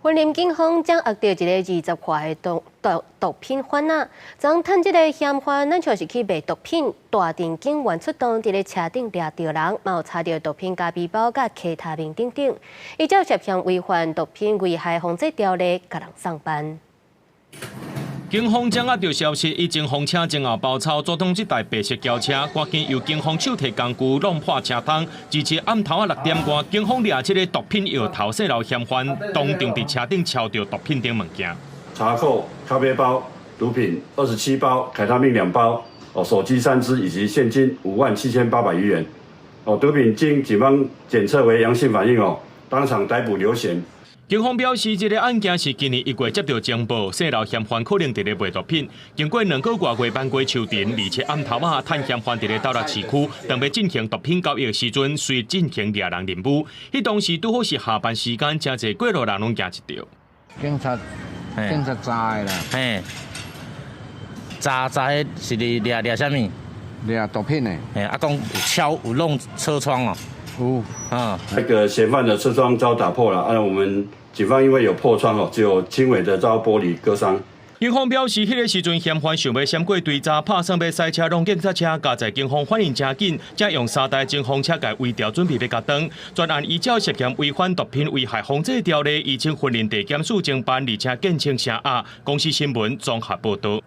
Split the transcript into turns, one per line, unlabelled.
云林警方将握到一个20块的毒品贩仔，将趁这个嫌犯，咱像是去卖毒品，大阵警员出动，伫个车顶抓到人，嘛有查到毒品加背包、甲其他面等等。依照涉嫌违反毒品危害防治条例，甲人上班。
警方掌握到消息，已经封车前后包抄阻挡这台白色轿车，赶紧由警方手提工具弄破车窗。支持暗头6点半，警方抓这个毒品摇头细路嫌犯，当场伫车顶敲到毒品等物件。
查扣咖啡包、毒品27包、凯他命2包，手机3只以及现金57800余元。毒品经警方检测为阳性反应当场逮捕刘贤。
警方表示，这个案件是今年1月接到情报，细路嫌犯可能伫咧卖毒品。经过2个月办过抽查，而且暗头趁嫌犯伫咧斗六市区，当要进行毒品交易的时阵，随进行掠人任务。迄当时拄好是下班时间，真侪过路人拢惊一条。
警察查的啦，
嘿，查的是掠啥物？
掠毒品的。
嘿，有弄车窗哦。
那个嫌犯的车窗遭打破了，我们警方因为有破窗只有轻微的遭玻璃割伤。
警方表示，迄个时阵嫌犯想要闪过追查，拍算要塞车弄警察车，加在警方反应真紧，才用3台警方车架围调，准备要甲登。专案依照涉嫌违反毒品危害防治条例，已经云林地检署侦办，而且建清城押。公司新闻综合报道。